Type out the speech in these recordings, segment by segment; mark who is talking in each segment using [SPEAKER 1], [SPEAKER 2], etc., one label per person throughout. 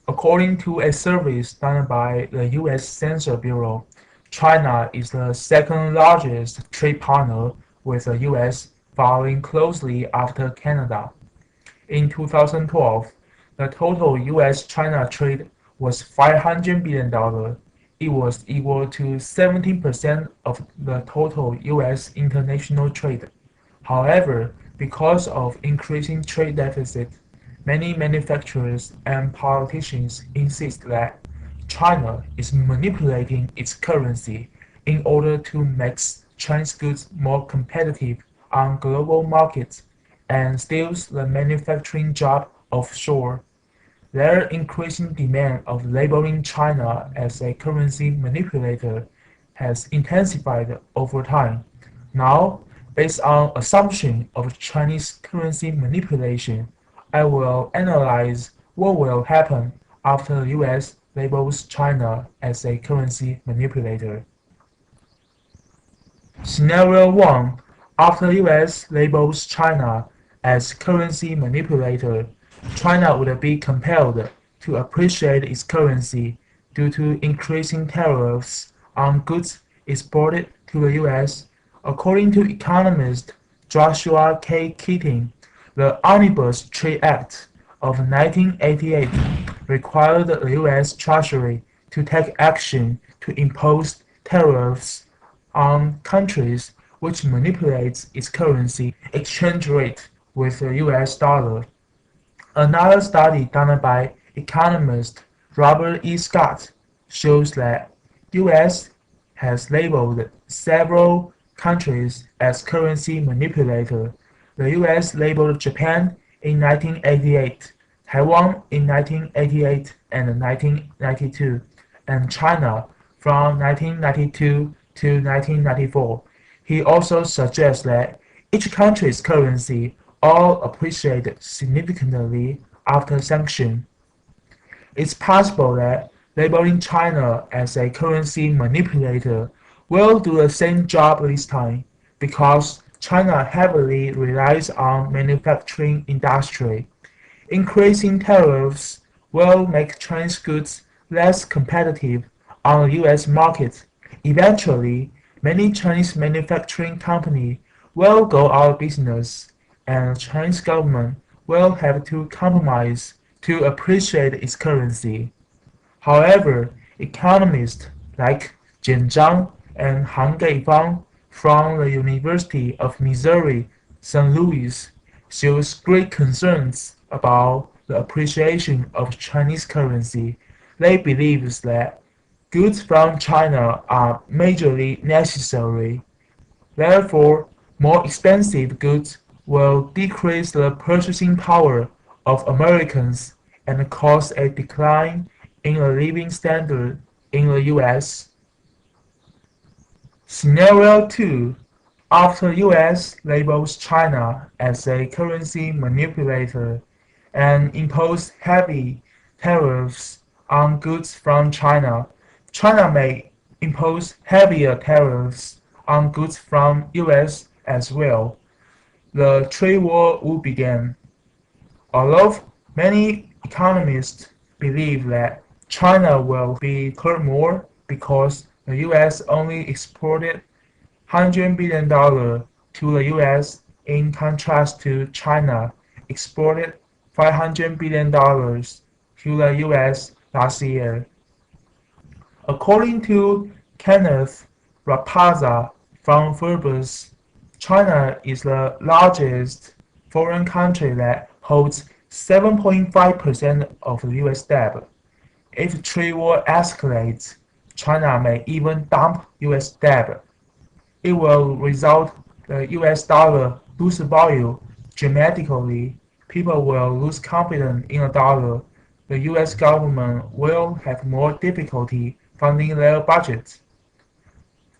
[SPEAKER 1] According to a survey done by the U.S. Census Bureau, China is the second largest trade partner with the U.S., following closely after Canada. In 2012, the total U.S.-China trade was $500 billion. It was equal to 17% of the total U.S. international trade. However, because of increasing trade deficit, many manufacturers and politicians insist that China is manipulating its currency in order to make Chinese goods more competitive on global markets and steals the manufacturing job offshore. Their increasing demand of labeling China as a currency manipulator has intensified over time. Now, based on assumption of Chinese currency manipulation, I will analyze what will happen after the US labels China as a currency manipulator. Scenario 1: After US labels China as currency manipulator, China would be compelled to appreciate its currency due to increasing tariffs on goods exported to the US. According to economist Joshua K. Keating, the Omnibus Trade Act of 1988 required the US Treasury to take action to impose tariffs on countries which manipulates its currency exchange rate with the US dollar. Another study done by economist Robert E. Scott shows that US has labeled several countries as currency manipulator. The US labeled Japan in 1988, Taiwan in 1988 and 1992, and China from 1992 to 1994. He also suggests that each country's currency all appreciated significantly after sanction. It's possible that labeling China as a currency manipulator will do the same job this time, because China heavily relies on manufacturing industry. Increasing tariffs will make Chinese goods less competitive on the US market. Eventually, many Chinese manufacturing companies will go out of business, and the Chinese government will have to compromise to appreciate its currency. However, economists like Jian Zhang and Han Geifang from the University of Missouri St. Louis shows great concerns about the appreciation of Chinese currency. They believe that goods from China are majorly necessary. Therefore, more expensive goods will decrease the purchasing power of Americans and cause a decline in the living standard in the US. Scenario 2: After US labels China as a currency manipulator and impose heavy tariffs on goods from China, China may impose heavier tariffs on goods from US as well. The trade war will begin. Although many economists believe that China will be hurt more because the US only exported $100 billion to the US in contrast to China exported $500 billion to the US last year. According to Kenneth Rapaza from Forbes, China is the largest foreign country that holds 7.5% of the US debt. If trade war escalates, China may even dump US debt. It will result the US dollar lose value dramatically. People will lose confidence in the dollar. The US government will have more difficulty funding their budgets.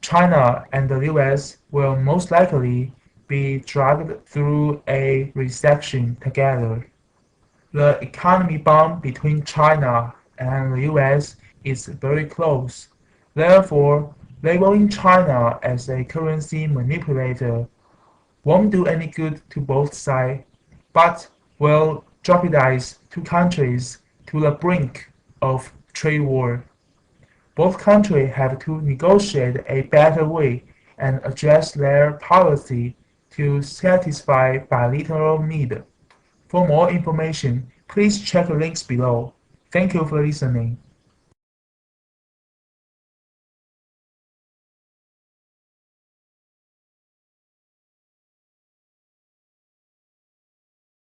[SPEAKER 1] China and the US will most likely be dragged through a recession together. The economy bond between China and the US is very close. Therefore, labeling China as a currency manipulator won't do any good to both sides, but will jeopardize two countries to the brink of trade war. Both countries have to negotiate a better way and adjust their policy to satisfy bilateral needs. For more information, please check the links below. Thank you for listening.